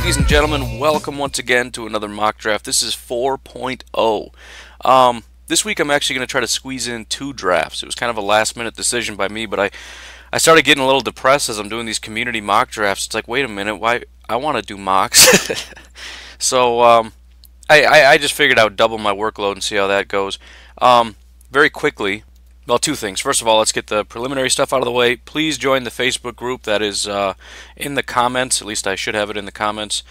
Ladies and gentlemen, welcome once again to another mock draft. This is 4.0. This week I'm actually going to try to squeeze in 2 drafts. It was kind of a last-minute decision by me, but I started getting a little depressed as I'm doing these community mock drafts. It's like, wait a minute, why? I want to do mocks. So I just figured I would double my workload and see how that goes. Very quickly, well, 2 things. First of all, let's get the preliminary stuff out of the way. Please join the Facebook group that is in the comments. At least I should have it in the comments.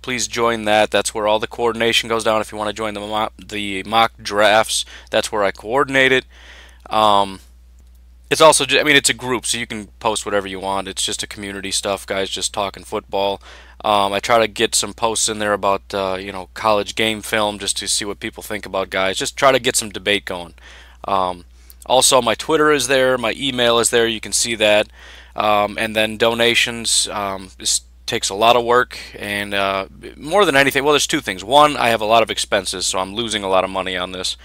Please join that. That's where all the coordination goes down. If you want to join the mock drafts, that's where I coordinate it. It's also, I mean, it's a group, so you can post whatever you want. It's just a community stuff, guys, just talking football. I try to get some posts in there about, college game film, just to see what people think about guys. Just try to get some debate going. Also, my Twitter is there, my email is there, you can see that. And then donations, this takes a lot of work, and more than anything, well, there's 2 things. One, I have a lot of expenses, so I'm losing a lot of money on this.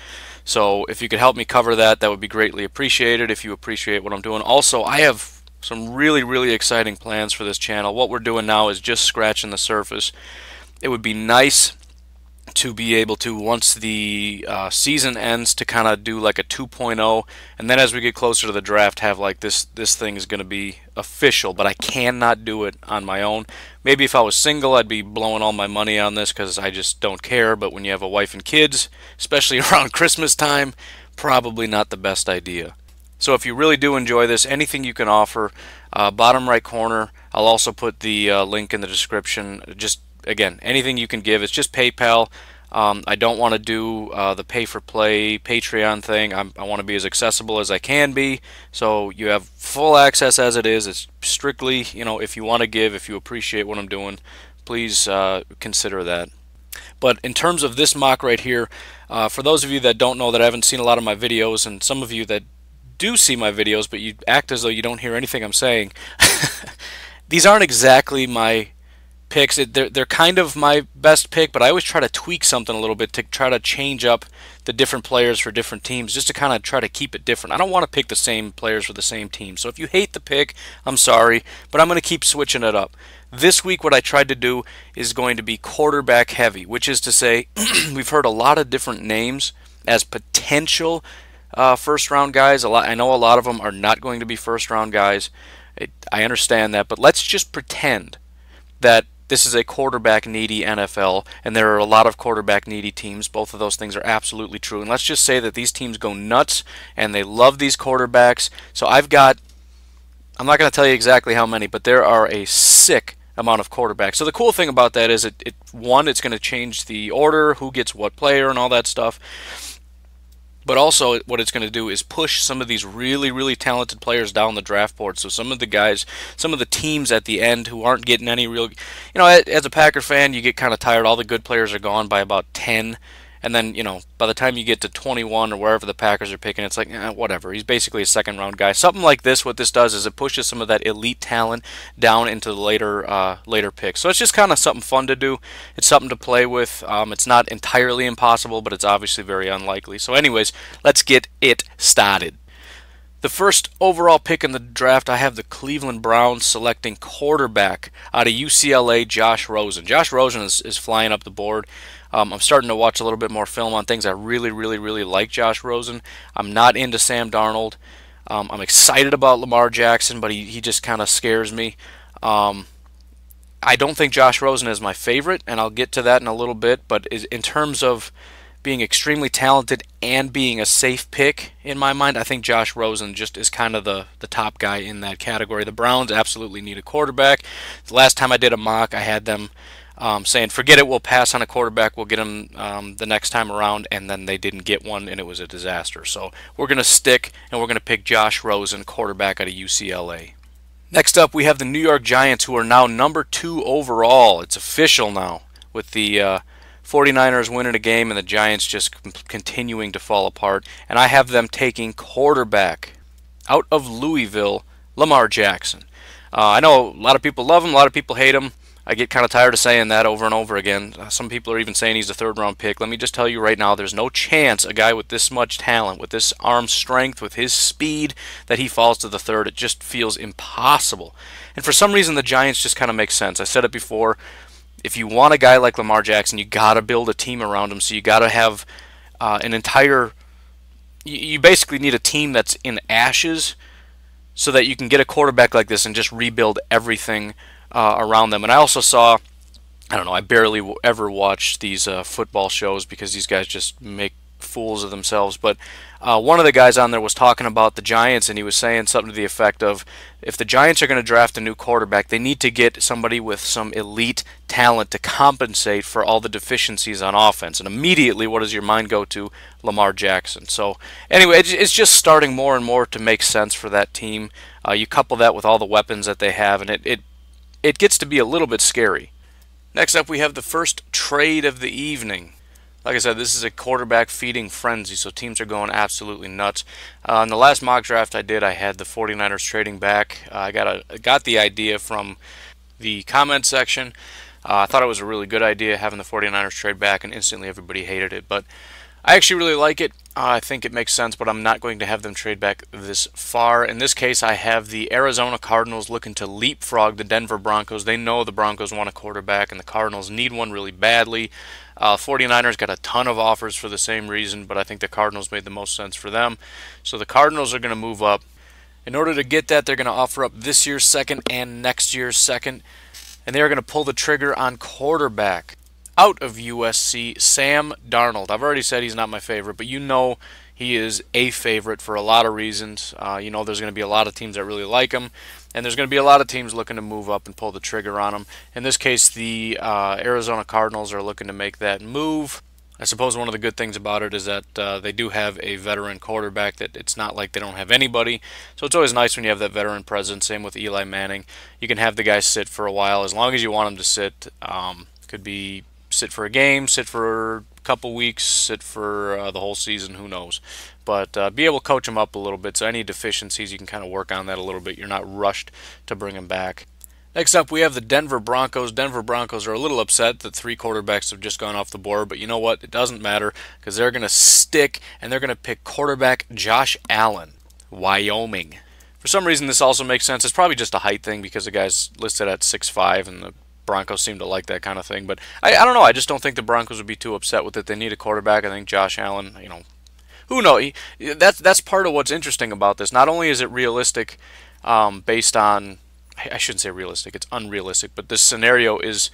So if you could help me cover that, that would be greatly appreciated if you appreciate what I'm doing. Also, I have some really, really exciting plans for this channel. What we're doing now is just scratching the surface. It would be nice to be able to, once the season ends, to kind of do like a 2.0, and then as we get closer to the draft, have like this thing is going to be official, but I cannot do it on my own. Maybe if I was single, I'd be blowing all my money on this because I just don't care, but when you have a wife and kids, especially around Christmas time, probably not the best idea. So if you really do enjoy this, anything you can offer, bottom right corner, I'll also put the link in the description. Just again, anything you can give. It's just PayPal. I don't want to do the pay-for-play Patreon thing. I want to be as accessible as I can be, so you have full access as it is. It's strictly, if you want to give, if you appreciate what I'm doing, please consider that. But in terms of this mock right here, for those of you that don't know, that haven't seen a lot of my videos, and some of you that do see my videos, but you act as though you don't hear anything I'm saying, these aren't exactly my picks. They're kind of my best pick, but I always try to tweak something a little bit to try to change up the different players for different teams, just to kind of try to keep it different. I don't want to pick the same players for the same team. So if you hate the pick, I'm sorry, but I'm going to keep switching it up. This week what I tried to do is going to be quarterback heavy, which is to say we've heard a lot of different names as potential first-round guys. I know a lot of them are not going to be first-round guys. I understand that, but let's just pretend that this is a quarterback-needy NFL, and there are a lot of quarterback-needy teams. Both of those things are absolutely true. And let's just say that these teams go nuts, and they love these quarterbacks. So I'm not going to tell you exactly how many, but there are a sick amount of quarterbacks. So the cool thing about that is, one, it's going to change the order, who gets what player, and all that stuff. But also what it's going to do is push some of these really, really talented players down the draft board. So some of the guys, some of the teams at the end who aren't getting any real, as a Packer fan, you get kind of tired. All the good players are gone by about 10. And then, by the time you get to 21 or wherever the Packers are picking, it's like, whatever. He's basically a second-round guy. Something like this, what this does is it pushes some of that elite talent down into the later picks. So it's just kind of something fun to do. It's something to play with. It's not entirely impossible, but it's obviously very unlikely. So anyways, let's get it started. The first overall pick in the draft, I have the Cleveland Browns selecting quarterback out of UCLA, Josh Rosen. Josh Rosen is flying up the board. I'm starting to watch a little bit more film on things. I really, really, really like Josh Rosen. I'm not into Sam Darnold. I'm excited about Lamar Jackson, but he just kind of scares me. I don't think Josh Rosen is my favorite, and I'll get to that in a little bit, but in terms of being extremely talented and being a safe pick in my mind, I think Josh Rosen just is kind of the top guy in that category. The Browns absolutely need a quarterback. The last time I did a mock, I had them saying, forget it, we'll pass on a quarterback, we'll get him the next time around, and then they didn't get one, and it was a disaster. So we're going to stick, and we're going to pick Josh Rosen, quarterback out of UCLA. Next up, we have the New York Giants, who are now number 2 overall. It's official now, with the 49ers winning a game and the Giants just continuing to fall apart. And I have them taking quarterback out of Louisville, Lamar Jackson. I know a lot of people love him, a lot of people hate him. I get kind of tired of saying that over and over again. Some people are even saying he's a third-round pick. Let me just tell you right now, there's no chance a guy with this much talent, with this arm strength, with his speed, that he falls to the third. It just feels impossible. And for some reason, the Giants just kind of make sense. I said it before. if you want a guy like Lamar Jackson, you got to build a team around him. So you got to have an entire. You basically need a team that's in ashes, so that you can get a quarterback like this and just rebuild everything around them. And I also saw, I don't know, I barely ever watch these football shows because these guys just make fools of themselves, but one of the guys on there was talking about the Giants, and he was saying something to the effect of, if the Giants are going to draft a new quarterback, they need to get somebody with some elite talent to compensate for all the deficiencies on offense. And immediately, what does your mind go to? Lamar Jackson. So anyway, it's just starting more and more to make sense for that team. You couple that with all the weapons that they have, and it gets to be a little bit scary. Next up, we have the first trade of the evening. Like I said, this is a quarterback feeding frenzy, so teams are going absolutely nuts. In the last mock draft I did, I had the 49ers trading back. I got the idea from the comment section. I thought it was a really good idea having the 49ers trade back, and instantly everybody hated it. But I actually really like it. I think it makes sense, but I'm not going to have them trade back this far. In this case, I have the Arizona Cardinals looking to leapfrog the Denver Broncos. They know the Broncos want a quarterback, and the Cardinals need one really badly. 49ers got a ton of offers for the same reason, but I think the Cardinals made the most sense for them. So the Cardinals are going to move up. In order to get that, they're going to offer up this year's second and next year's second, and they're going to pull the trigger on quarterback. Out of USC, Sam Darnold. I've already said he's not my favorite, but you know he is a favorite for a lot of reasons. You know there's going to be a lot of teams that really like him, and there's going to be a lot of teams looking to move up and pull the trigger on him. In this case, the Arizona Cardinals are looking to make that move. I suppose one of the good things about it is that they do have a veteran quarterback, that it's not like they don't have anybody. So it's always nice when you have that veteran presence. Same with Eli Manning. You can have the guy sit for a while as long as you want him to sit. Could be sit for a game, sit for a couple weeks, sit for the whole season, who knows. But be able to coach him up a little bit, so any deficiencies you can kind of work on that a little bit. You're not rushed to bring him back. Next up, we have the Denver Broncos. Denver Broncos are a little upset that 3 quarterbacks have just gone off the board, but you know what? It doesn't matter, because they're going to stick, and they're going to pick quarterback Josh Allen, Wyoming. For some reason, this also makes sense. It's probably just a height thing, because the guy's listed at 6'5", and the Broncos seem to like that kind of thing. But I don't know. I just don't think the Broncos would be too upset with it. They need a quarterback. I think Josh Allen, you know, who knows? That's part of what's interesting about this. Not only is it realistic based on, I shouldn't say realistic, it's unrealistic, but this scenario is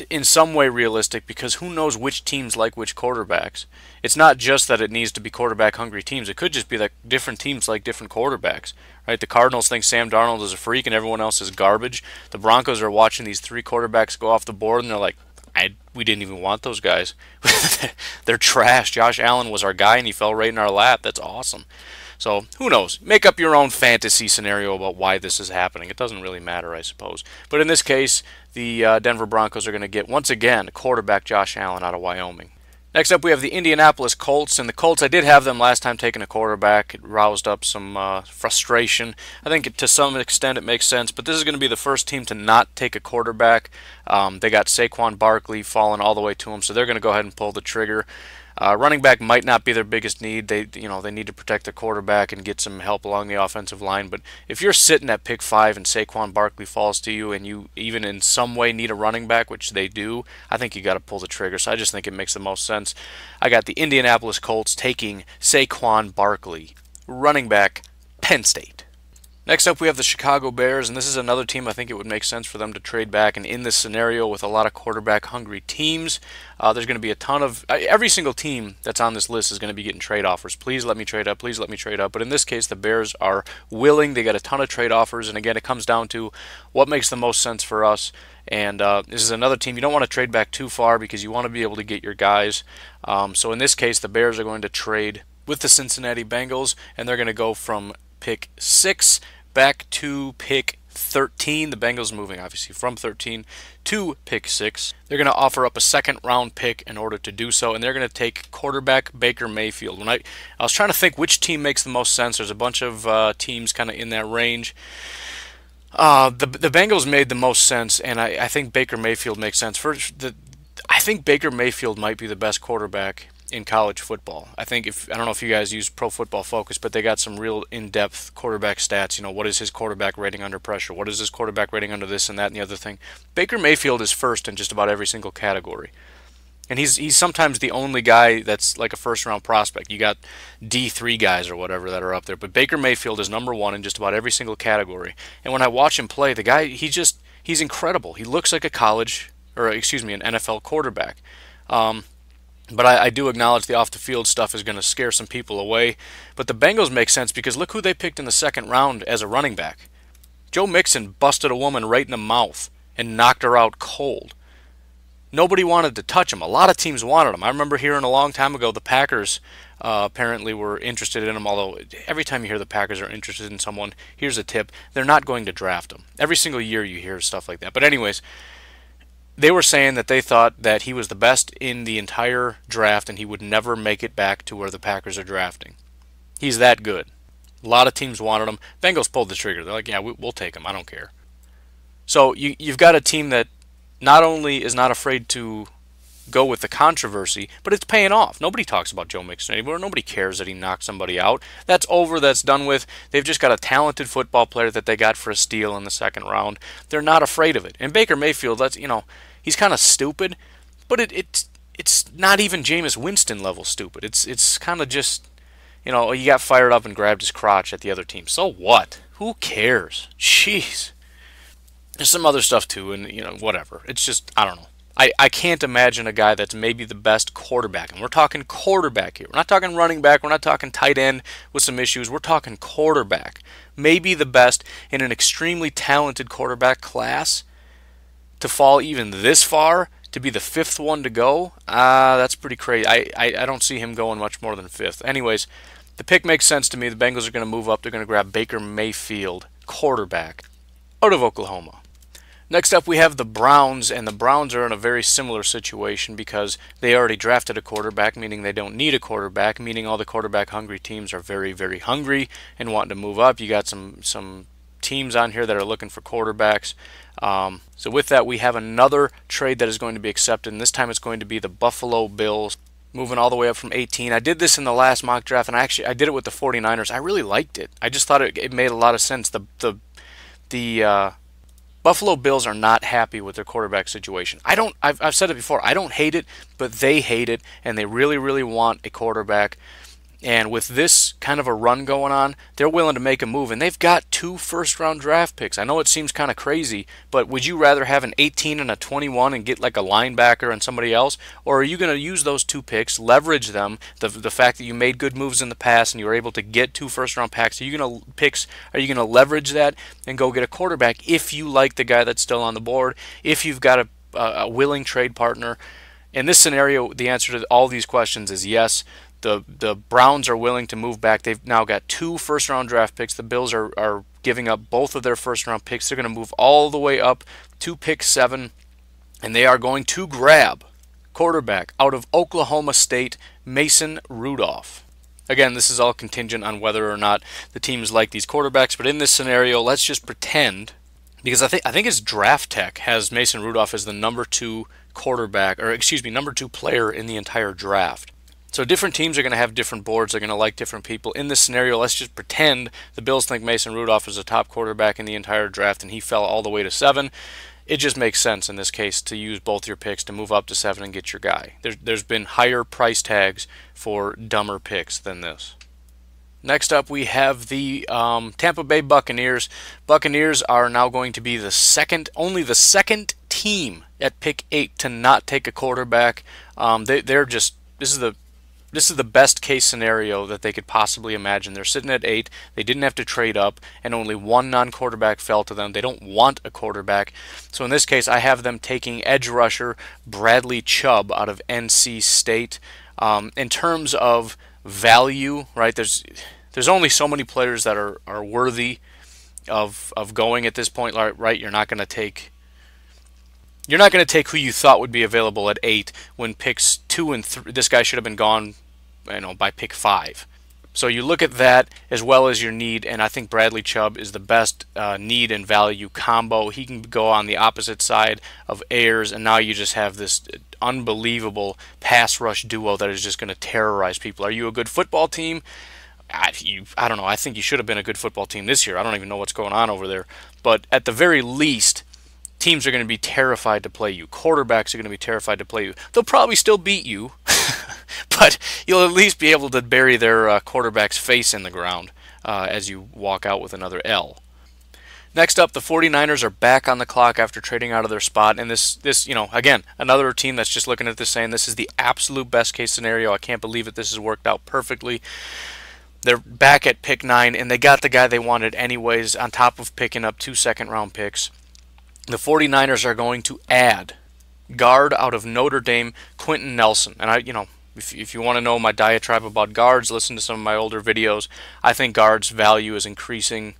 in some way realistic, because who knows which teams like which quarterbacks. It's not just that it needs to be quarterback hungry teams. It could just be that different teams like different quarterbacks, right? The Cardinals think Sam Darnold is a freak and everyone else is garbage. The Broncos are watching these 3 quarterbacks go off the board, and they're like, we didn't even want those guys. They're trash. Josh Allen was our guy and he fell right in our lap. That's awesome. So who knows? Make up your own fantasy scenario about why this is happening. It doesn't really matter, I suppose. But in this case, the Denver Broncos are going to get, once again, quarterback Josh Allen out of Wyoming. Next up, we have the Indianapolis Colts. And the Colts, I did have them last time taking a quarterback. It roused up some frustration. I think to some extent it makes sense. But this is going to be the first team to not take a quarterback. They got Saquon Barkley falling all the way to them, so they're going to go ahead and pull the trigger. Running back might not be their biggest need. They need to protect their quarterback and get some help along the offensive line. But if you're sitting at pick 5 and Saquon Barkley falls to you, and you even in some way need a running back, which they do, I think you got to pull the trigger. So I just think it makes the most sense. I got the Indianapolis Colts taking Saquon Barkley, running back, Penn State. Next up, we have the Chicago Bears, and this is another team I think it would make sense for them to trade back. And in this scenario, with a lot of quarterback-hungry teams, there's going to be a ton of... every single team that's on this list is going to be getting trade offers. Please let me trade up. Please let me trade up. But in this case, the Bears are willing. They got a ton of trade offers. And again, it comes down to what makes the most sense for us. And this is another team. You don't want to trade back too far because you want to be able to get your guys. So in this case, the Bears are going to trade with the Cincinnati Bengals, and they're going to go from pick 6 back to pick 13. The Bengals moving obviously from 13 to pick 6. They're going to offer up a second-round pick in order to do so, and they're going to take quarterback Baker Mayfield. When I was trying to think which team makes the most sense, there's a bunch of teams kind of in that range. The Bengals made the most sense, and I think Baker Mayfield makes sense. I think Baker Mayfield might be the best quarterback in college football. I think I don't know if you guys use Pro Football Focus, but they got some real in-depth quarterback stats. You know, what is his quarterback rating under pressure? What is his quarterback rating under this and that and the other thing? Baker Mayfield is first in just about every single category. And he's sometimes the only guy that's like a first-round prospect. You got D3 guys or whatever that are up there. But Baker Mayfield is number one in just about every single category. And when I watch him play, the guy, he's incredible. He looks like an NFL quarterback. But I do acknowledge the off-the-field stuff is going to scare some people away. But the Bengals make sense because look who they picked in the second round as a running back. Joe Mixon busted a woman right in the mouth and knocked her out cold. Nobody wanted to touch him. A lot of teams wanted him. I remember hearing a long time ago the Packers apparently were interested in him, although every time you hear the Packers are interested in someone, here's a tip, they're not going to draft him. Every single year you hear stuff like that. But anyways, they were saying that they thought that he was the best in the entire draft and he would never make it back to where the Packers are drafting. He's that good. A lot of teams wanted him. Bengals pulled the trigger. They're like, yeah, we'll take him. I don't care. So you've got a team that not only is not afraid to go with the controversy, but it's paying off. Nobody talks about Joe Mixon anymore. Nobody cares that he knocked somebody out. That's over. That's done with. They've just got a talented football player that they got for a steal in the second round. They're not afraid of it. And Baker Mayfield, he's kind of stupid, but it's not even Jameis Winston level stupid. It's kind of just, he got fired up and grabbed his crotch at the other team. So what? Who cares? Jeez. There's some other stuff too, and whatever. It's just, I don't know. I can't imagine a guy that's maybe the best quarterback, and we're talking quarterback here. We're not talking running back. We're not talking tight end with some issues. We're talking quarterback. Maybe the best in an extremely talented quarterback class to fall even this far, to be the fifth one to go, that's pretty crazy. I don't see him going much more than fifth. Anyways, the pick makes sense to me. The Bengals are going to move up. They're going to grab Baker Mayfield, quarterback, out of Oklahoma. Next up, we have the Browns, and the Browns are in a very similar situation because they already drafted a quarterback, meaning they don't need a quarterback, meaning all the quarterback-hungry teams are very, very hungry and wanting to move up. You got some teams on here that are looking for quarterbacks. So with that, we have another trade that is going to be accepted, and this time it's going to be the Buffalo Bills, moving all the way up from 18. I did this in the last mock draft, and I did it with the 49ers. I really liked it. I just thought it made a lot of sense. The Buffalo Bills are not happy with their quarterback situation. I've said it before. I don't hate it, but they hate it, and they really, really want a quarterback. And with this kind of a run going on, they're willing to make a move. And they've got 2 first-round draft picks. I know it seems kind of crazy, but would you rather have an 18 and a 21 and get like a linebacker and somebody else? Or are you going to use those 2 picks, leverage them, the fact that you made good moves in the past and you were able to get 2 first-round picks? Are you going to leverage that and go get a quarterback if you like the guy that's still on the board, if you've got a willing trade partner? In this scenario, the answer to all these questions is yes. The Browns are willing to move back. They've now got 2 first-round draft picks. The Bills are giving up both of their first-round picks. They're going to move all the way up to pick 7, and they are going to grab quarterback out of Oklahoma State, Mason Rudolph. Again, this is all contingent on whether or not the teams like these quarterbacks, but in this scenario, let's just pretend, because I think his draft tech has Mason Rudolph as the number 2 number 2 player in the entire draft. So different teams are going to have different boards. They're going to like different people. In this scenario, let's just pretend the Bills think Mason Rudolph is the top quarterback in the entire draft and he fell all the way to 7. It just makes sense in this case to use both your picks to move up to 7 and get your guy. There's been higher price tags for dumber picks than this. Next up, we have the Tampa Bay Buccaneers. Buccaneers are now going to be only the second team at pick 8 to not take a quarterback. This is the best case scenario that they could possibly imagine. They're sitting at 8. They didn't have to trade up, and only 1 non-quarterback fell to them. They don't want a quarterback. So in this case, I have them taking edge rusher Bradley Chubb out of NC State. In terms of value, right, there's only so many players that are worthy of going at this point, right? You're not going to take who you thought would be available at 8 when picks 2 and 3. This guy should have been gone, by pick 5. So you look at that as well as your need, and I think Bradley Chubb is the best need and value combo. He can go on the opposite side of Ayers, and now you just have this unbelievable pass rush duo that is just going to terrorize people. Are you a good football team? I don't know. I think you should have been a good football team this year. I don't even know what's going on over there. But at the very least, teams are going to be terrified to play you. Quarterbacks are going to be terrified to play you. They'll probably still beat you, but you'll at least be able to bury their quarterback's face in the ground as you walk out with another L. Next up, the 49ers are back on the clock after trading out of their spot. And this, again, another team that's just looking at this saying this is the absolute best case scenario. I can't believe it. This has worked out perfectly. They're back at pick 9, and they got the guy they wanted anyways, on top of picking up 2 second-round picks. The 49ers are going to add guard out of Notre Dame, Quenton Nelson. And if you want to know my diatribe about guards, listen to some of my older videos. I think guards' value is increasing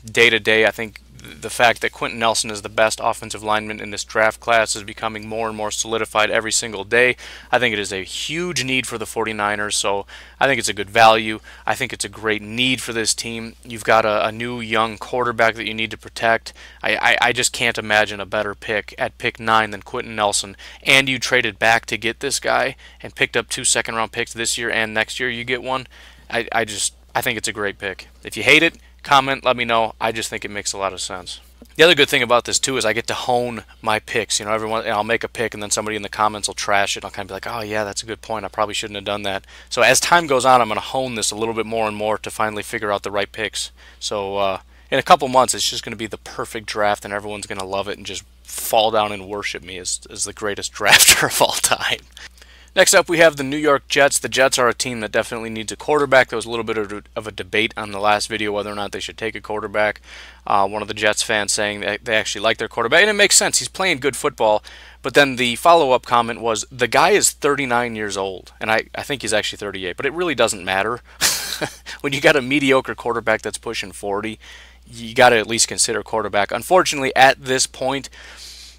day to day. I think the fact that Quenton Nelson is the best offensive lineman in this draft class is becoming more and more solidified every single day. I think it is a huge need for the 49ers, so I think it's a good value. I think it's a great need for this team. You've got a new young quarterback that you need to protect. I just can't imagine a better pick at pick 9 than Quenton Nelson, and you traded back to get this guy and picked up 2 second-round picks this year, and next year you get one. I think it's a great pick. If you hate it, comment, let me know. I just think it makes a lot of sense. The other good thing about this too is I get to hone my picks. I'll make a pick and then somebody in the comments will trash it. I'll kind of be like, oh yeah, that's a good point. I probably shouldn't have done that. So as time goes on, I'm going to hone this a little bit more and more to finally figure out the right picks. So in a couple months, it's just going to be the perfect draft, and everyone's going to love it and just fall down and worship me as the greatest drafter of all time. Next up, we have the New York Jets. The Jets are a team that definitely needs a quarterback. There was a little bit of a debate on the last video whether or not they should take a quarterback. One of the Jets fans saying that they actually like their quarterback, and it makes sense. He's playing good football. But then the follow-up comment was, the guy is 39 years old, and I think he's actually 38, but it really doesn't matter. When you got a mediocre quarterback that's pushing 40, you got to at least consider quarterback. Unfortunately, at this point,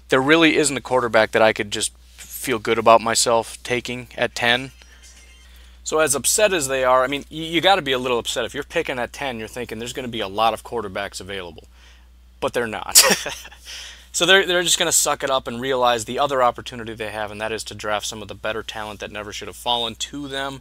there really isn't a quarterback that I could just feel good about myself taking at 10. So as upset as they are, I mean, you got to be a little upset. If you're picking at 10, you're thinking there's going to be a lot of quarterbacks available, but they're not. So they're just going to suck it up and realize the other opportunity they have, and that is to draft some of the better talent that never should have fallen to them.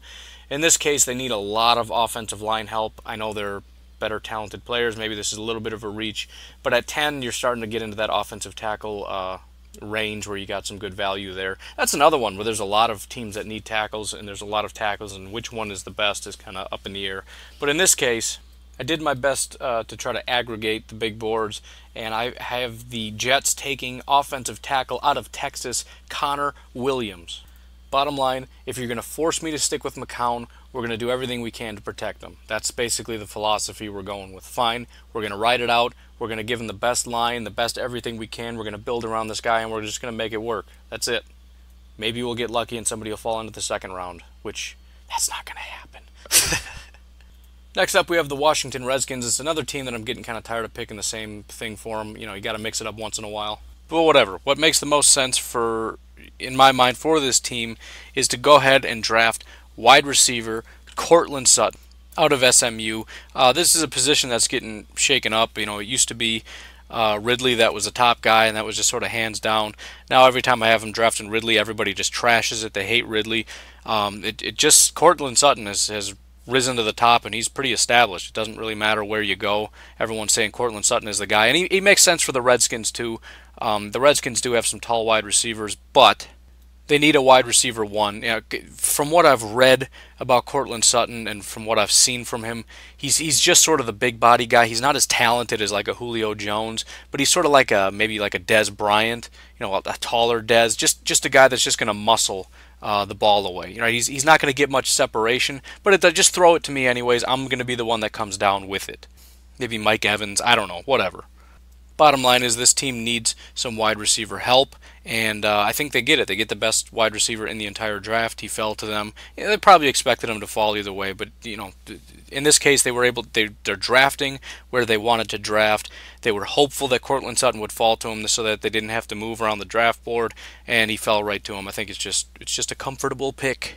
In this case, they need a lot of offensive line help. I know they're better talented players. Maybe this is a little bit of a reach, but at 10, you're starting to get into that offensive tackle range where you got some good value there. That's another one where there's a lot of teams that need tackles, and there's a lot of tackles, and which one is the best is kind of up in the air. But in this case, I did my best to try to aggregate the big boards, and I have the Jets taking offensive tackle out of Texas, Connor Williams. Bottom line, if you're going to force me to stick with McCown, we're going to do everything we can to protect him. That's basically the philosophy we're going with. Fine, we're going to ride it out. We're going to give him the best line, the best everything we can. We're going to build around this guy, and we're just going to make it work. That's it. Maybe we'll get lucky and somebody will fall into the second round, which that's not going to happen. Next up, we have the Washington Redskins. It's another team that I'm getting kind of tired of picking the same thing for them. You got to mix it up once in a while. But whatever. What makes the most sense in my mind, for this team is to go ahead and draft wide receiver Courtland Sutton out of SMU. This is a position that's getting shaken up. It used to be Ridley that was the top guy, and that was just sort of hands down. Now every time I have him drafting Ridley, everybody just trashes it. They hate Ridley. Courtland Sutton has risen to the top, and he's pretty established. It doesn't really matter where you go. Everyone's saying Courtland Sutton is the guy, and he makes sense for the Redskins too. The Redskins do have some tall wide receivers, but they need a wide receiver one. From what I've read about Courtland Sutton and from what I've seen from him, he's just sort of the big body guy. He's not as talented as like a Julio Jones, but he's sort of like maybe like a Dez Bryant, a taller Dez, just a guy that's just going to muscle the ball away. He's not going to get much separation, but just throw it to me anyways. I'm going to be the one that comes down with it. Maybe Mike Evans, I don't know, whatever. Bottom line is this team needs some wide receiver help, and I think they get it. They get the best wide receiver in the entire draft. He fell to them. They probably expected him to fall either way, but in this case, they're drafting where they wanted to draft. They were hopeful that Courtland Sutton would fall to him so that they didn't have to move around the draft board, and he fell right to him. I think it's just a comfortable pick.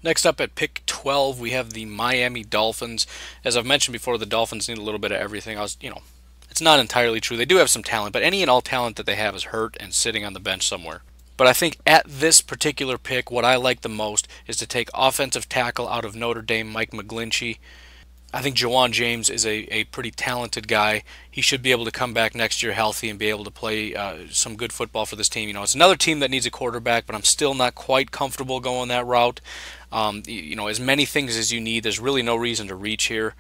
Next up at pick 12, we have the Miami Dolphins. As I've mentioned before, the Dolphins need a little bit of everything. It's not entirely true. They do have some talent, but any and all talent that they have is hurt and sitting on the bench somewhere. But I think at this particular pick, what I like the most is to take offensive tackle out of Notre Dame, Mike McGlinchey. I think Jawan James is a pretty talented guy. He should be able to come back next year healthy and be able to play some good football for this team. It's another team that needs a quarterback, but I'm still not quite comfortable going that route. As many things as you need, there's really no reason to reach here.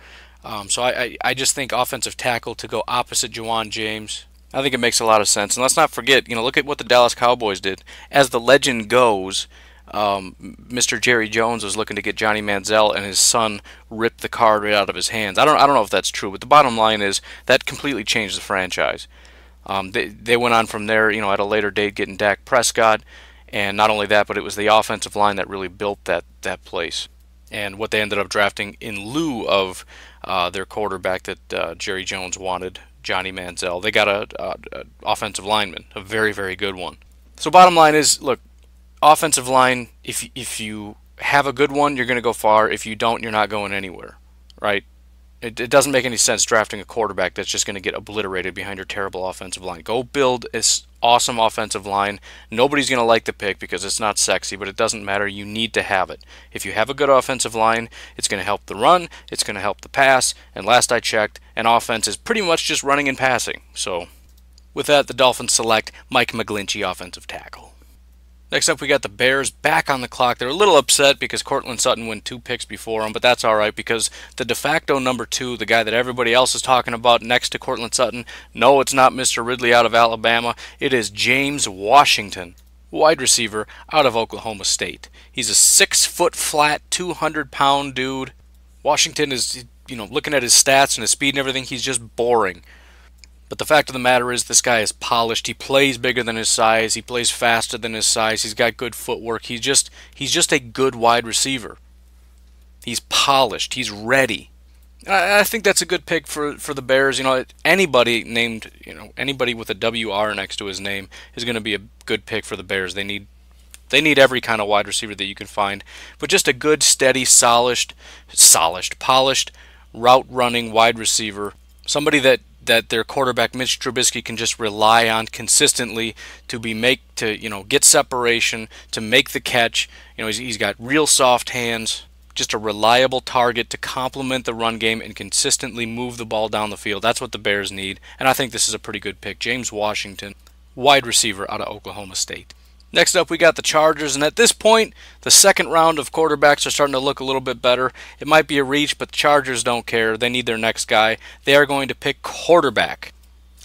So I just think offensive tackle to go opposite Jawan James. I think it makes a lot of sense. And let's not forget, look at what the Dallas Cowboys did. As the legend goes, Mr. Jerry Jones was looking to get Johnny Manziel, and his son ripped the card right out of his hands. I don't know if that's true, but the bottom line is that completely changed the franchise. They went on from there, at a later date, getting Dak Prescott, and not only that, but it was the offensive line that really built that place. And what they ended up drafting in lieu of their quarterback that Jerry Jones wanted, Johnny Manziel, they got a offensive lineman, a very, very good one. So bottom line is, look, offensive line, if you have a good one, you're going to go far. If you don't, you're not going anywhere, right? It doesn't make any sense drafting a quarterback that's just going to get obliterated behind your terrible offensive line. Go build this awesome offensive line. Nobody's going to like the pick because it's not sexy, but it doesn't matter. You need to have it. If you have a good offensive line, it's going to help the run, it's going to help the pass, and last I checked, an offense is pretty much just running and passing. So with that, the Dolphins select Mike McGlinchey, offensive tackle. Next up, we got the Bears back on the clock. They're a little upset because Courtland Sutton went 2 picks before him, but that's all right because the de facto number 2, the guy that everybody else is talking about next to Courtland Sutton, no, it's not Mr. Ridley out of Alabama. It is James Washington, wide receiver out of Oklahoma State. He's a 6-foot flat, 200-pound dude. Washington is, looking at his stats and his speed and everything, he's just boring. But the fact of the matter is this guy is polished. He plays bigger than his size. He plays faster than his size. He's got good footwork. He's just a good wide receiver. He's polished. He's ready. I think that's a good pick for the Bears. Anybody named, anybody with a WR next to his name is going to be a good pick for the Bears. They need every kind of wide receiver that you can find. But just a good, steady, polished, route-running wide receiver. Somebody that their quarterback Mitch Trubisky can just rely on consistently to get separation, to make the catch. He's got real soft hands, just a reliable target to complement the run game and consistently move the ball down the field. That's what the Bears need, and I think this is a pretty good pick. James Washington, wide receiver out of Oklahoma State. Next up, we got the Chargers, and at this point, the second round of quarterbacks are starting to look a little bit better. It might be a reach, but the Chargers don't care. They need their next guy. They are going to pick quarterback.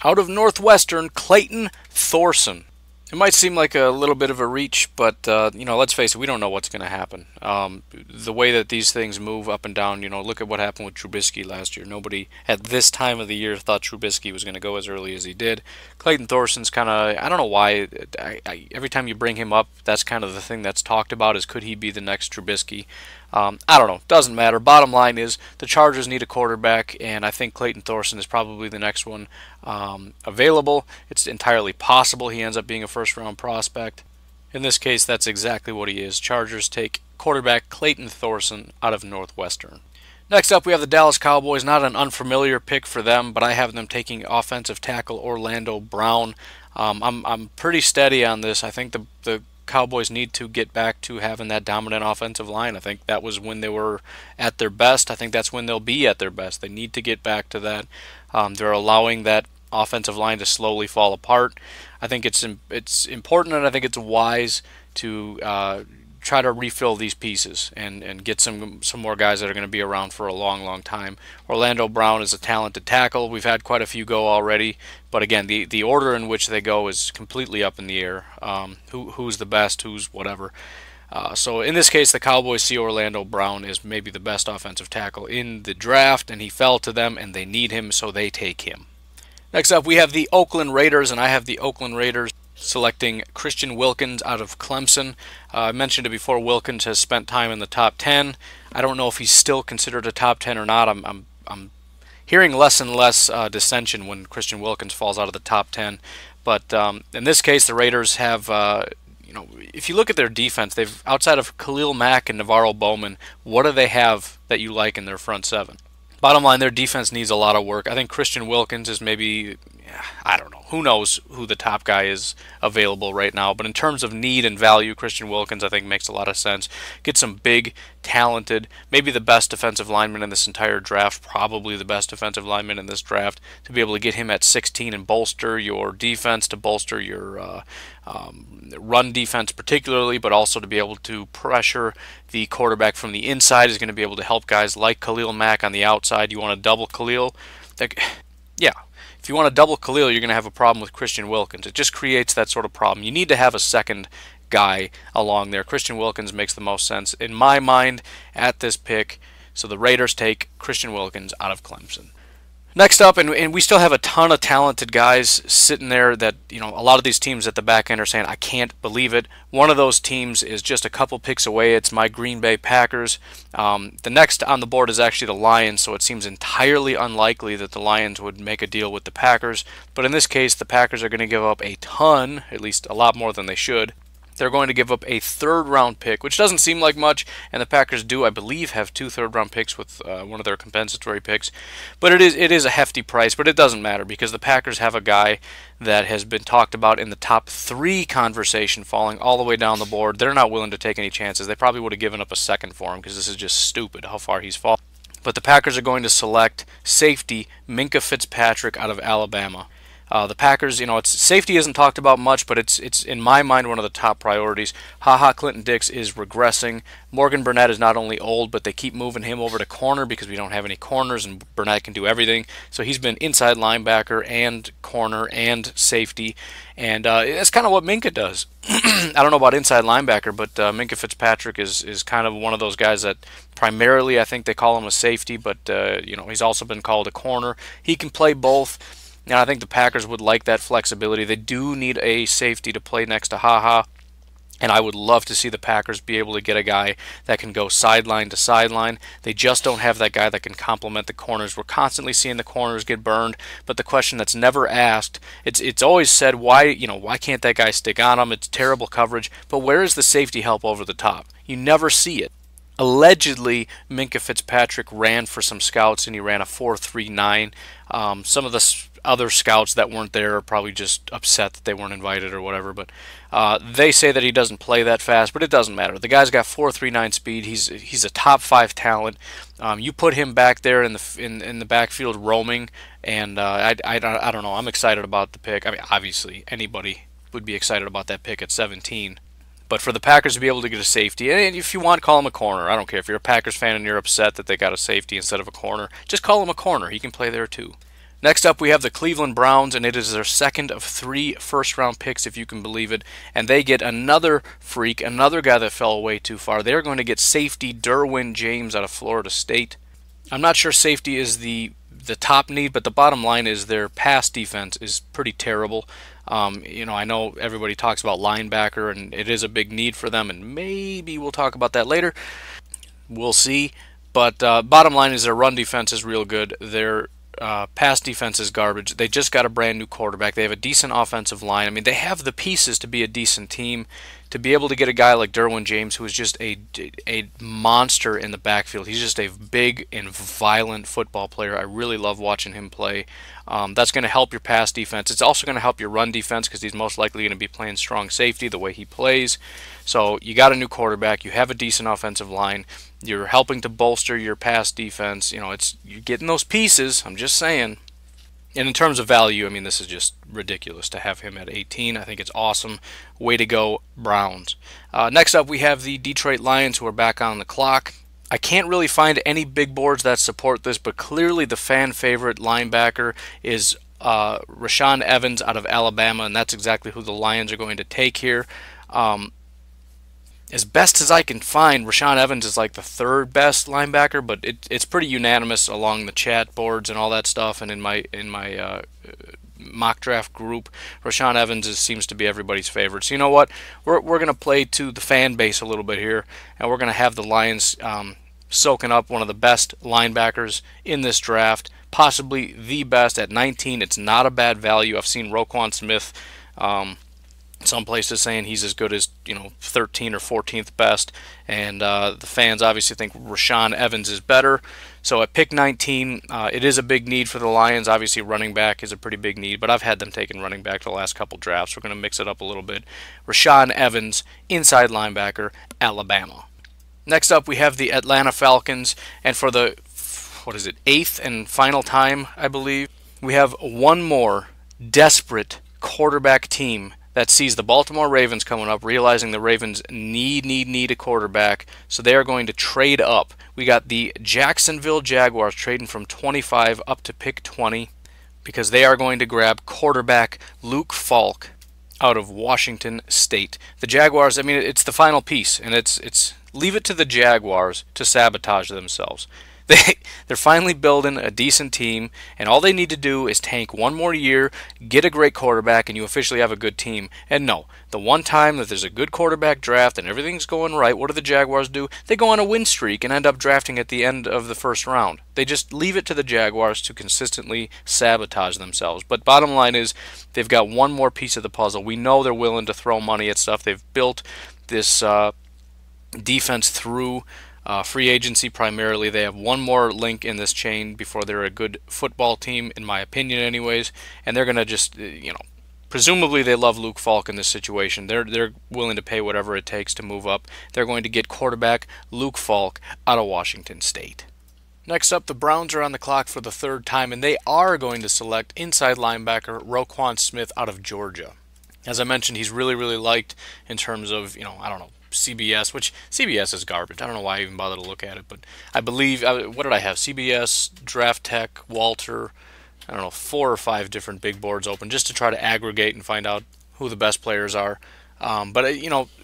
Out of Northwestern, Clayton Thorson. It might seem like a little bit of a reach, but let's face it, we don't know what's going to happen. The way that these things move up and down, look at what happened with Trubisky last year. Nobody at this time of the year thought Trubisky was going to go as early as he did. Clayton Thorson's kind of, I don't know why, every time you bring him up, that's kind of the thing that's talked about is could he be the next Trubisky? I don't know. Doesn't matter. Bottom line is the Chargers need a quarterback, and I think Clayton Thorson is probably the next one available. It's entirely possible he ends up being a first-round prospect. In this case, that's exactly what he is. Chargers take quarterback Clayton Thorson out of Northwestern. Next up, we have the Dallas Cowboys. Not an unfamiliar pick for them, but I have them taking offensive tackle Orlando Brown. I'm pretty steady on this. I think the Cowboys need to get back to having that dominant offensive line. I think that was when they were at their best. I think that's when they'll be at their best. They need to get back to that. They're allowing that offensive line to slowly fall apart. I think it's important, and I think it's wise to try to refill these pieces and get some more guys that are going to be around for a long, long time. Orlando Brown is a talented tackle. We've had quite a few go already, but again, the order in which they go is completely up in the air. Who's the best? Who's whatever. So in this case, the Cowboys see Orlando Brown as maybe the best offensive tackle in the draft, and he fell to them, and they need him, so they take him. Next up, we have the Oakland Raiders, and I have the Oakland Raiders selecting Christian Wilkins out of Clemson. I mentioned it before, Wilkins has spent time in the top 10. I don't know if he's still considered a top 10 or not. I'm hearing less and less dissension when Christian Wilkins falls out of the top 10. But in this case, the Raiders have if you look at their defense, they've outside of Khalil Mack and Navarro Bowman, what do they have that you like in their front seven? Bottom line, their defense needs a lot of work. I think Christian Wilkins is maybe, I don't know, who knows who the top guy is available right now. But in terms of need and value, Christian Wilkins I think makes a lot of sense. Get some big, talented, maybe the best defensive lineman in this entire draft, probably the best defensive lineman in this draft, to be able to get him at 16 and bolster your defense, to bolster your run defense particularly, but also to be able to pressure the quarterback from the inside is going to be able to help guys like Khalil Mack on the outside. You want to double Khalil? Yeah. If you want to double Khalil, you're going to have a problem with Christian Wilkins. It just creates that sort of problem. You need to have a second guy along there. Christian Wilkins makes the most sense in my mind at this pick. So the Raiders take Christian Wilkins out of Clemson. Next up, and we still have a ton of talented guys sitting there that, a lot of these teams at the back end are saying, I can't believe it. One of those teams is just a couple picks away. It's my Green Bay Packers. The next on the board is actually the Lions, so it seems entirely unlikely that the Lions would make a deal with the Packers. But in this case, the Packers are going to give up a ton, at least a lot more than they should. They're going to give up a third-round pick, which doesn't seem like much, and the Packers do, I believe, have 2 third-round picks with one of their compensatory picks. But it is a hefty price, but it doesn't matter because the Packers have a guy that has been talked about in the top 3 conversation falling all the way down the board. They're not willing to take any chances. They probably would have given up a second for him because this is just stupid how far he's fallen. But the Packers are going to select safety Minkah Fitzpatrick out of Alabama. The Packers, safety isn't talked about much, but it's in my mind one of the top priorities. Clinton Dix is regressing. Morgan Burnett is not only old, but they keep moving him over to corner because we don't have any corners, and Burnett can do everything. So he's been inside linebacker and corner and safety, and that's kind of what Minkah does. I don't know about inside linebacker, but Minkah Fitzpatrick is kind of one of those guys that primarily I think they call him a safety, but he's also been called a corner. He can play both. And I think the Packers would like that flexibility. They do need a safety to play next to and I would love to see the Packers be able to get a guy that can go sideline to sideline. They just don't have that guy that can complement the corners. We're constantly seeing the corners get burned, but the question that's never asked, it's always said, why can't that guy stick on him? It's terrible coverage, but where is the safety help over the top? You never see it. Allegedly, Minkah Fitzpatrick ran for some scouts, and he ran a 4.39. Some of the other scouts that weren't there are probably just upset that they weren't invited or whatever, but they say that he doesn't play that fast, but it doesn't matter. The guy's got 4.39 speed. He's a top 5 talent. You put him back there in the backfield roaming, and I don't know. I'm excited about the pick. I mean, obviously, anybody would be excited about that pick at 17. But for the Packers to be able to get a safety, and if you want, call him a corner. I don't care if you're a Packers fan and you're upset that they got a safety instead of a corner. Just call him a corner. He can play there too. Next up, we have the Cleveland Browns, and it is their second of 3 first-round picks, if you can believe it. And they get another freak, another guy that fell way too far. They're going to get safety Derwin James out of Florida State. I'm not sure safety is the top need, but the bottom line is their pass defense is pretty terrible. I know everybody talks about linebacker, and it is a big need for them, and maybe we'll talk about that later. We'll see. But bottom line is their run defense is real good. Their pass defense is garbage. They just got a brand new quarterback. They have a decent offensive line. I mean, they have the pieces to be a decent team. To be able to get a guy like Derwin James, who is just a monster in the backfield. He's just a big and violent football player. I really love watching him play. That's going to help your pass defense. It's also going to help your run defense because he's most likely going to be playing strong safety the way he plays. So you got a new quarterback. You have a decent offensive line. You're helping to bolster your pass defense. You're getting those pieces. I'm just saying. And in terms of value, I mean, this is just ridiculous to have him at 18. I think it's awesome. Way to go, Browns. Next up, we have the Detroit Lions, who are back on the clock. I can't really find any big boards that support this, but clearly the fan favorite linebacker is Rashaan Evans out of Alabama, and that's exactly who the Lions are going to take here. As best as I can find, Rashaan Evans is like the 3rd best linebacker, but it's pretty unanimous along the chat boards and all that stuff, and in my mock draft group, Rashaan Evans seems to be everybody's favorite. So you know what? We're going to play to the fan base a little bit here, and we're going to have the Lions soaking up one of the best linebackers in this draft, possibly the best at 19. It's not a bad value. I've seen Roquan Smith Some places saying he's as good as 13th or 14th best, and the fans obviously think Rashaan Evans is better. So at pick 19, it is a big need for the Lions. Obviously, running back is a pretty big need, but I've had them taking running back the last couple drafts. We're going to mix it up a little bit. Rashaan Evans, inside linebacker, Alabama. Next up, we have the Atlanta Falcons, and for the eighth and final time, I believe, we have one more desperate quarterback team that sees the Baltimore Ravens coming up, realizing the Ravens need a quarterback, so they are going to trade up. We got the Jacksonville Jaguars trading from 25 up to pick 20 because they are going to grab quarterback Luke Falk out of Washington State. The Jaguars, I mean, it's the final piece, and it's leave it to the Jaguars to sabotage themselves. They're finally building a decent team, and all they need to do is tank one more year, get a great quarterback, and you officially have a good team. And no, the one time that there's a good quarterback draft and everything's going right, what do the Jaguars do? They go on a win streak and end up drafting at the end of the first round. They just leave it to the Jaguars to consistently sabotage themselves. But bottom line is, they've got one more piece of the puzzle. We know they're willing to throw money at stuff. They've built this defense through free agency primarily. They have one more link in this chain before they're a good football team, in my opinion anyways, and they're going to just, presumably they love Luke Falk in this situation. They're willing to pay whatever it takes to move up. They're going to get quarterback Luke Falk out of Washington State. Next up, the Browns are on the clock for the third time, and they are going to select inside linebacker Roquan Smith out of Georgia. As I mentioned, he's really liked in terms of, I don't know, CBS, which CBS is garbage. I don't know why I even bother to look at it, but I believe, what did I have? CBS, Draft Tech, Walter, I don't know, 4 or 5 different big boards open just to try to aggregate and find out who the best players are. But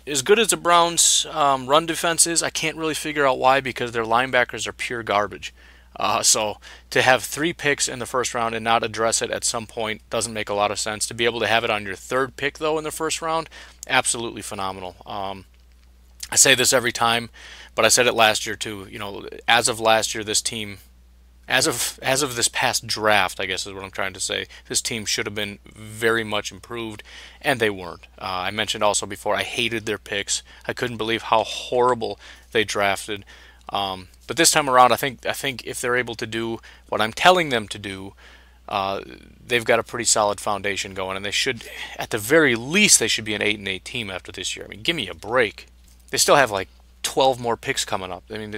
as good as the Browns' run defense is, I can't really figure out why, because their linebackers are pure garbage. So to have 3 picks in the first round and not address it at some point doesn't make a lot of sense. To be able to have it on your 3rd pick, though, in the first round, absolutely phenomenal. I say this every time, but I said it last year too. As of last year, this team, as of this past draft, I guess is what I'm trying to say, this team should have been very much improved, and they weren't. I mentioned also before, I hated their picks. I couldn't believe how horrible they drafted. But this time around, I think if they're able to do what I'm telling them to do, they've got a pretty solid foundation going, and they should, at the very least, they should be an 8-8 team after this year. I mean, give me a break. They still have like 12 more picks coming up. I mean,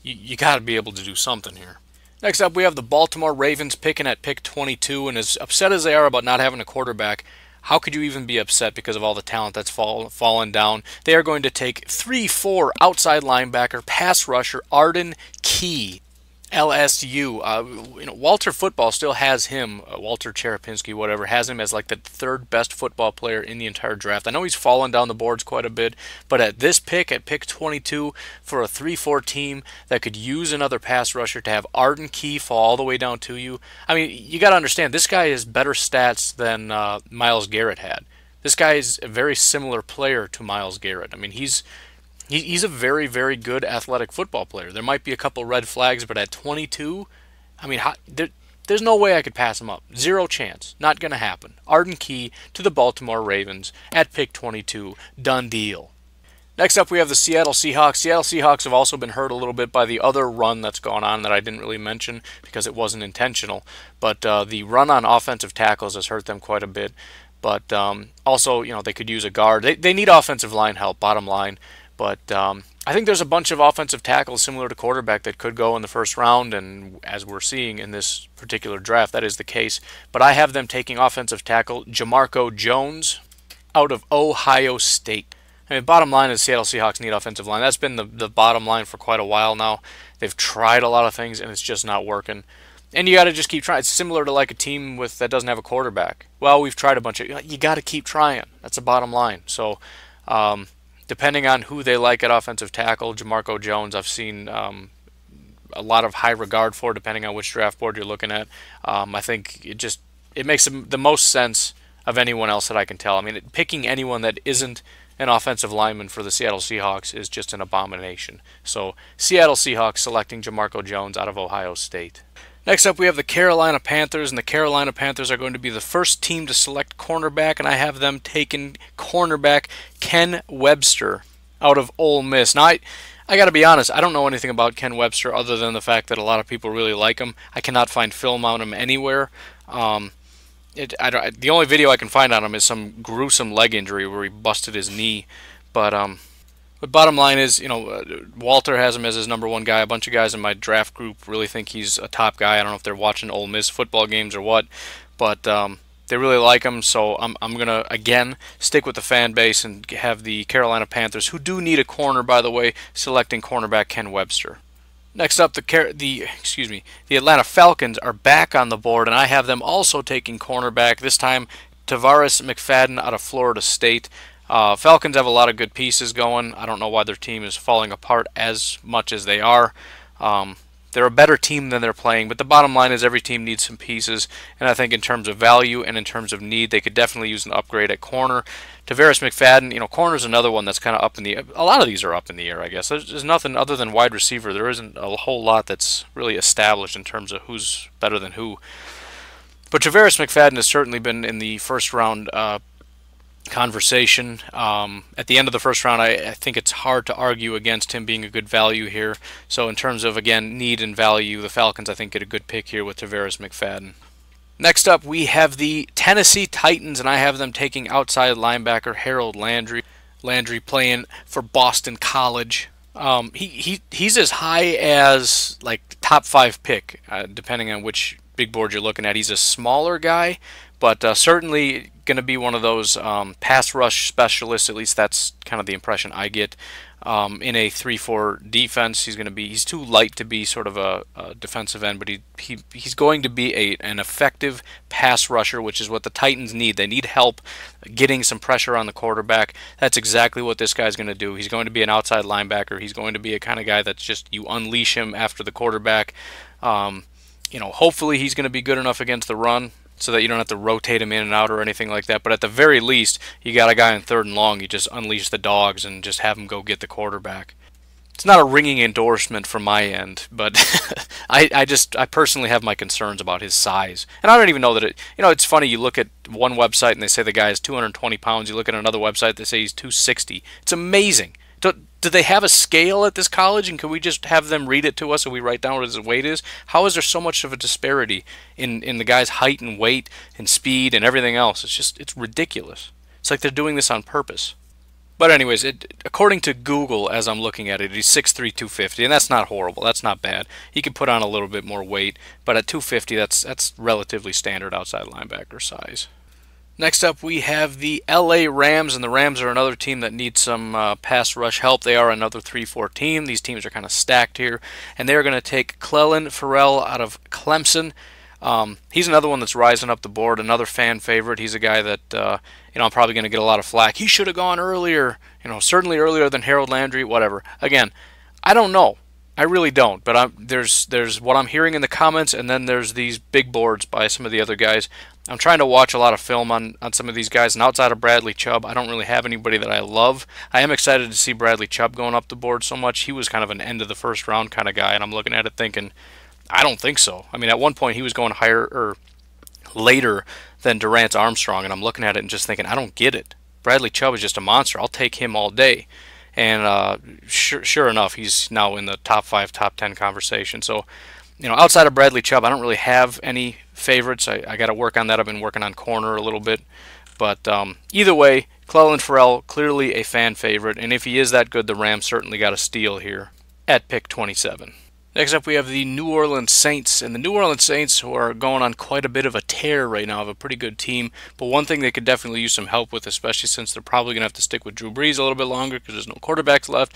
you got to be able to do something here. Next up, we have the Baltimore Ravens picking at pick 22, and as upset as they are about not having a quarterback, how could you even be upset because of all the talent that's fallen down? They are going to take 3-4 outside linebacker, pass rusher, Arden Key, LSU. Walter Football still has him, Walter Cherepinski, whatever, has him as like the 3rd best football player in the entire draft. I know he's fallen down the boards quite a bit, but at this pick, at pick 22, for a 3-4 team that could use another pass rusher, to have Arden Key fall all the way down to you, I mean, you got to understand, this guy has better stats than Myles Garrett had. This guy is a very similar player to Myles Garrett. I mean, he's a very good athletic football player. There might be a couple red flags, but at 22, I mean, there's no way I could pass him up. Zero chance. Not going to happen. Arden Key to the Baltimore Ravens at pick 22. Done deal. Next up, we have the Seattle Seahawks. Seattle Seahawks have also been hurt a little bit by the other run that's gone on that I didn't really mention because it wasn't intentional. But the run on offensive tackles has hurt them quite a bit. But also, they could use a guard. They need offensive line help, bottom line. But I think there's a bunch of offensive tackles similar to quarterback that could go in the first round, and as we're seeing in this particular draft, that is the case. But I have them taking offensive tackle Jamarco Jones out of Ohio State. I mean, bottom line is Seattle Seahawks need offensive line. That's been the bottom line for quite a while now. They've tried a lot of things, and it's just not working. And you got to just keep trying. It's similar to like a team that doesn't have a quarterback. Well, we've tried a bunch of... You got to keep trying. That's the bottom line. So... depending on who they like at offensive tackle, Jamarco Jones, I've seen a lot of high regard for, depending on which draft board you're looking at. I think it makes the most sense of anyone else that I can tell. I mean, picking anyone that isn't an offensive lineman for the Seattle Seahawks is just an abomination. So Seattle Seahawks selecting Jamarco Jones out of Ohio State. Next up, we have the Carolina Panthers, and the Carolina Panthers are going to be the first team to select cornerback, and I have them taking cornerback Ken Webster out of Ole Miss. Now, I got to be honest, I don't know anything about Ken Webster other than the fact that a lot of people really like him. I cannot find film on him anywhere. The only video I can find on him is some gruesome leg injury where he busted his knee. But bottom line is, Walter has him as his number one guy. A bunch of guys in my draft group really think he's a top guy. I don't know if they're watching Ole Miss football games or what, but they really like him. So I'm going to, again, stick with the fan base and have the Carolina Panthers, who do need a corner, by the way, selecting cornerback Ken Webster. Next up, the Atlanta Falcons are back on the board, and I have them also taking cornerback, this time Tavares McFadden out of Florida State. Falcons have a lot of good pieces going. I don't know why their team is falling apart as much as they are. They're a better team than they're playing, but the bottom line is every team needs some pieces, and I think in terms of value and in terms of need, they could definitely use an upgrade at corner. Tavares McFadden, corner's another one that's kind of up in the air. A lot of these are up in the air, I guess. There's nothing other than wide receiver. There isn't a whole lot that's really established in terms of who's better than who. But Tavares McFadden has certainly been in the first round conversation. At the end of the first round, I think it's hard to argue against him being a good value here. So in terms of, again, need and value, the Falcons, I think, get a good pick here with Tavares McFadden. Next up, we have the Tennessee Titans, and I have them taking outside linebacker Harold Landry. Landry playing for Boston College. He's as high as like top 5 pick, depending on which big board you're looking at. He's a smaller guy, but certainly going to be one of those pass rush specialists. At least that's kind of the impression I get. In a 3-4 defense, he's too light to be sort of a defensive end, but he's going to be an effective pass rusher, which is what the Titans need. They need help getting some pressure on the quarterback. That's exactly what this guy's going to do. He's going to be an outside linebacker. He's going to be a kind of guy that's just, you unleash him after the quarterback. Hopefully he's going to be good enough against the run so that you don't have to rotate him in and out or anything like that. But at the very least, you got a guy in 3rd and long, you just unleash the dogs and just have him go get the quarterback. It's not a ringing endorsement from my end, but I personally have my concerns about his size. And I don't even know that it's funny, you look at one website and they say the guy is 220 pounds, you look at another website, they say he's 260. It's amazing. Do they have a scale at this college, and can we just have them read it to us so we write down what his weight is? How is there so much of a disparity in the guy's height and weight and speed and everything else? It's ridiculous. It's like they're doing this on purpose. But anyways, according to Google, as I'm looking at it, he's 6'3", 250, and that's not horrible. That's not bad. He could put on a little bit more weight, but at 250, that's relatively standard outside linebacker size. Next up, we have the LA Rams, and the Rams are another team that needs some pass rush help. They are another 3-4 team. These teams are kind of stacked here, and they're going to take Clelin Ferrell out of Clemson. He's another one that's rising up the board, another fan favorite. He's a guy that I'm probably going to get a lot of flack. He should have gone earlier, certainly earlier than Harold Landry, whatever. Again, I don't know. I really don't, but there's what I'm hearing in the comments, and then there's these big boards by some of the other guys. I'm trying to watch a lot of film on some of these guys, and outside of Bradley Chubb, I don't really have anybody that I love. I am excited to see Bradley Chubb going up the board so much. He was kind of an end of the first round kind of guy, and I'm looking at it thinking, I don't think so. I mean, at one point he was going higher or later than Durant Armstrong, and I'm looking at it and just thinking, I don't get it. Bradley Chubb is just a monster. I'll take him all day. And sure enough, he's now in the top 5, top 10 conversation. So, outside of Bradley Chubb, I don't really have any favorites. I got to work on that. I've been working on corner a little bit. But either way, Clelin Ferrell, clearly a fan favorite. And if he is that good, the Rams certainly got a steal here at pick 27. Next up, we have the New Orleans Saints, and the New Orleans Saints, who are going on quite a bit of a tear right now, have a pretty good team, but one thing they could definitely use some help with, especially since they're probably going to have to stick with Drew Brees a little bit longer because there's no quarterbacks left.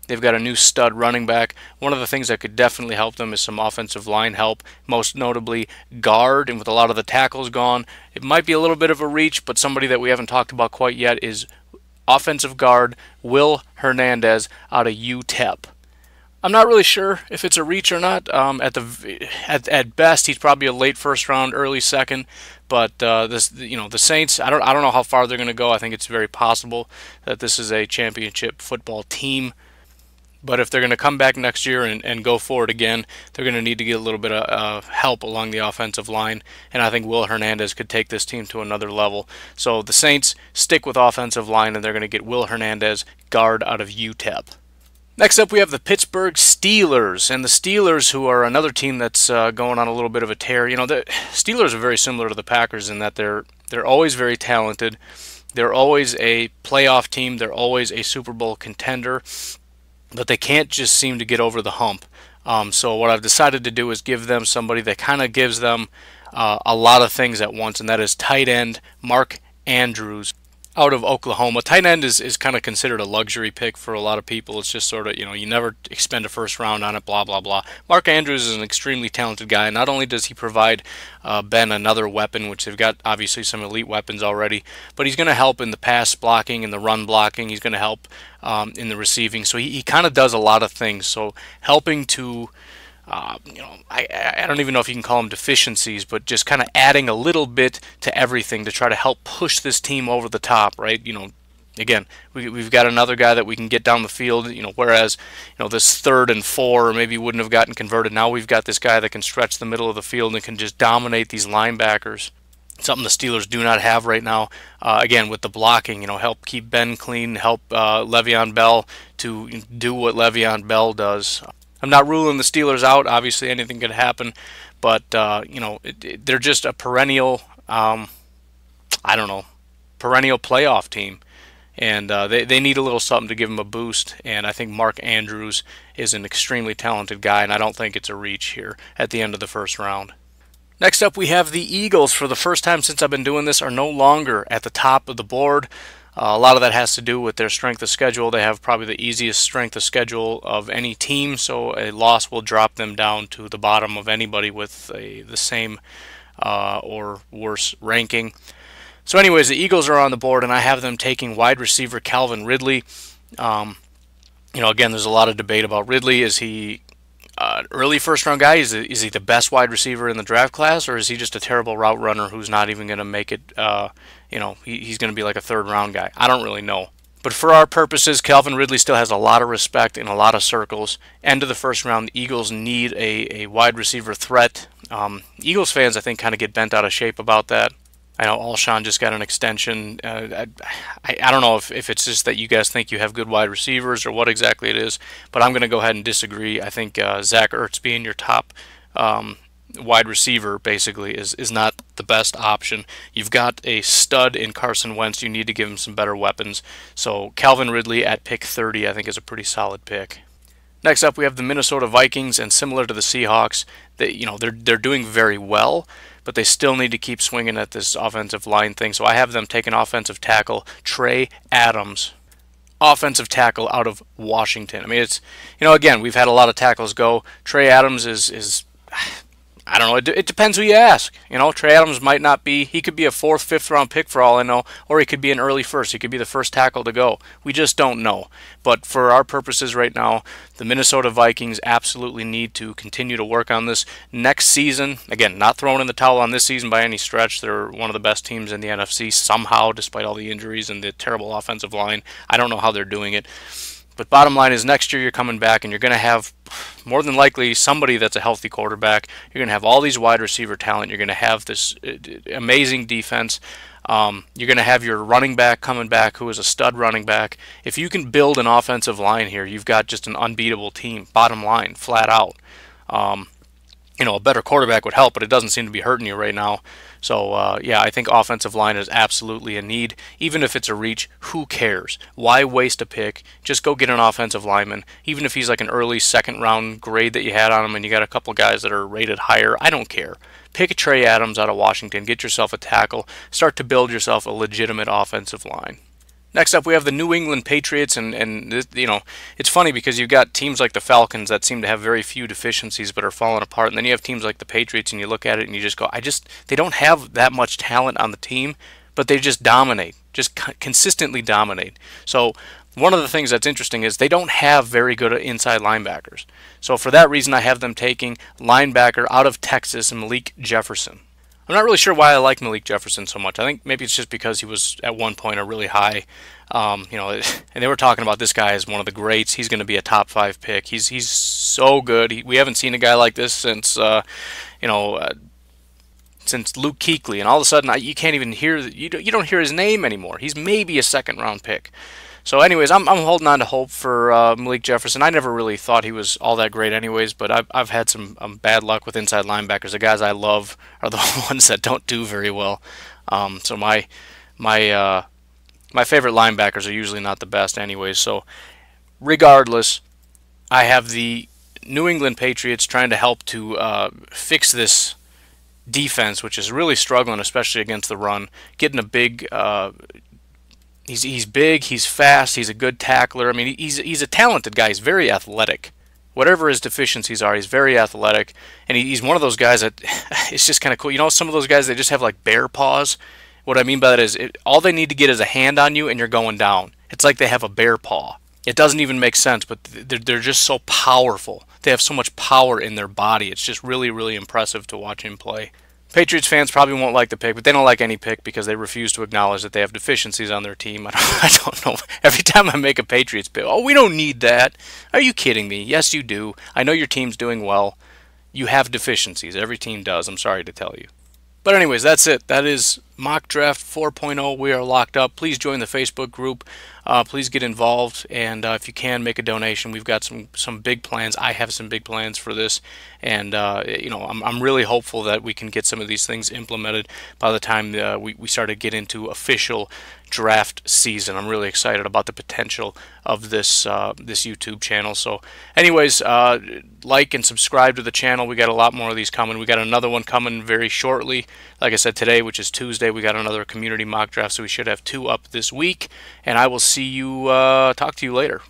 They've got a new stud running back. One of the things that could definitely help them is some offensive line help, most notably guard, and with a lot of the tackles gone, it might be a little bit of a reach, but somebody that we haven't talked about quite yet is offensive guard Will Hernandez out of UTEP. I'm not really sure if it's a reach or not. At best, he's probably a late first round, early second. But the Saints. I don't know how far they're going to go. I think it's very possible that this is a championship football team. But if they're going to come back next year and go forward again, they're going to need to get a little bit of help along the offensive line. And I think Will Hernandez could take this team to another level. So the Saints stick with offensive line, and they're going to get Will Hernandez, guard out of UTEP. Next up, we have the Pittsburgh Steelers, and the Steelers, who are another team that's going on a little bit of a tear. The Steelers are very similar to the Packers in that they're always very talented. They're always a playoff team. They're always a Super Bowl contender, but they can't just seem to get over the hump. So what I've decided to do is give them somebody that kind of gives them a lot of things at once, and that is tight end Mark Andrews out of Oklahoma. Tight end is kind of considered a luxury pick for a lot of people. It's just sort of, you never expend a first round on it, blah, blah, blah. Mark Andrews is an extremely talented guy. Not only does he provide Ben another weapon, which they've got obviously some elite weapons already, but he's going to help in the pass blocking and the run blocking. He's going to help in the receiving. So he kind of does a lot of things. So helping to I don't even know if you can call them deficiencies, but just kind of adding a little bit to everything to try to help push this team over the top, right? Again, we've got another guy that we can get down the field, whereas, this 3rd and 4 maybe wouldn't have gotten converted. Now we've got this guy that can stretch the middle of the field and can just dominate these linebackers. Something the Steelers do not have right now. Again, with the blocking, help keep Ben clean, help Le'Veon Bell to do what Le'Veon Bell does. I'm not ruling the Steelers out. Obviously, anything could happen, but they're just a perennial, perennial playoff team, and they need a little something to give them a boost. And I think Mark Andrews is an extremely talented guy, and I don't think it's a reach here at the end of the first round. Next up, we have the Eagles. For the first time since I've been doing this, are no longer at the top of the board. A lot of that has to do with their strength of schedule. They have probably the easiest strength of schedule of any team, so a loss will drop them down to the bottom of anybody with the same or worse ranking. So anyways, the Eagles are on the board, and I have them taking wide receiver Calvin Ridley. Again, there's a lot of debate about Ridley. Is he early first-round guy? Is he the best wide receiver in the draft class, or is he just a terrible route runner who's not even going to make it? He's going to be like a 3rd-round guy. I don't really know. But for our purposes, Calvin Ridley still has a lot of respect in a lot of circles. End of the first round, the Eagles need a wide receiver threat. Eagles fans, I think, kind of get bent out of shape about that. I know Alshon just got an extension. I don't know if it's just that you guys think you have good wide receivers or what exactly it is, but I'm going to go ahead and disagree. I think Zach Ertz being your top wide receiver basically is not the best option. You've got a stud in Carson Wentz. You need to give him some better weapons. So Calvin Ridley at pick 30 I think is a pretty solid pick. Next up, we have the Minnesota Vikings, and similar to the Seahawks, they're doing very well, but they still need to keep swinging at this offensive line thing. So I have them take an offensive tackle, Trey Adams, offensive tackle out of Washington. I mean, it's again, we've had a lot of tackles go. Trey Adams is I don't know. It depends who you ask. Trey Adams might not be. He could be a 4th, 5th round pick for all I know, or he could be an early first. He could be the first tackle to go. We just don't know. But for our purposes right now, the Minnesota Vikings absolutely need to continue to work on this next season. Again, not throwing in the towel on this season by any stretch. They're one of the best teams in the NFC somehow, despite all the injuries and the terrible offensive line. I don't know how they're doing it. But bottom line is next year you're coming back and you're going to have more than likely somebody that's a healthy quarterback. You're going to have all these wide receiver talent. You're going to have this amazing defense. You're going to have your running back coming back who is a stud running back. If you can build an offensive line here, you've got just an unbeatable team, bottom line, flat out. A better quarterback would help, but it doesn't seem to be hurting you right now. So, I think offensive line is absolutely a need. Even if it's a reach, who cares? Why waste a pick? Just go get an offensive lineman. Even if he's like an early 2nd round grade that you had on him and you got a couple guys that are rated higher, I don't care. Pick a Trey Adams out of Washington. Get yourself a tackle. Start to build yourself a legitimate offensive line. Next up, we have the New England Patriots, and it's funny because you've got teams like the Falcons that seem to have very few deficiencies but are falling apart, and then you have teams like the Patriots, and you look at it and you just go, they don't have that much talent on the team, but they just dominate. just consistently dominate. So one of the things that's interesting is they don't have very good inside linebackers. So for that reason, I have them taking linebacker out of Texas, Malik Jefferson. I'm not really sure why I like Malik Jefferson so much. I think maybe it's just because he was at one point a really high, and they were talking about this guy as one of the greats. He's going to be a top 5 pick. He's so good. We haven't seen a guy like this since since Luke Kuechly, and all of a sudden you can't even hear you don't hear his name anymore. He's maybe a second round pick. So anyways, I'm holding on to hope for Malik Jefferson. I never really thought he was all that great anyways, but I've had some bad luck with inside linebackers. The guys I love are the ones that don't do very well. So my favorite linebackers are usually not the best anyways. So regardless, I have the New England Patriots trying to help to fix this defense, which is really struggling, especially against the run. Getting a big He's big, he's fast, he's a good tackler. I mean, he's a talented guy. He's very athletic. Whatever his deficiencies are, he's very athletic. And he's one of those guys that it's just kind of cool. You know, some of those guys, they just have like bear paws. What I mean by that is all they need to get is a hand on you and you're going down. It's like they have a bear paw. It doesn't even make sense, but they're just so powerful. They have so much power in their body. It's just really, really impressive to watch him play. Patriots fans probably won't like the pick, but they don't like any pick because they refuse to acknowledge that they have deficiencies on their team. I don't know. Every time I make a Patriots pick, oh, we don't need that. Are you kidding me? Yes, you do. I know your team's doing well. You have deficiencies. Every team does. I'm sorry to tell you. But anyways, that's it. That is Mock Draft 4.0. We are locked up. Please join the Facebook group. Please get involved, and if you can, make a donation. We've got some big plans. I have some big plans for this, and I'm really hopeful that we can get some of these things implemented by the time we start to get into official draft season. I'm really excited about the potential of this YouTube channel. So anyways, like and subscribe to the channel. We got a lot more of these coming. We got another one coming very shortly. Like I said, today, which is Tuesday, we got another community mock draft, so we should have 2 up this week, and I will talk to you later.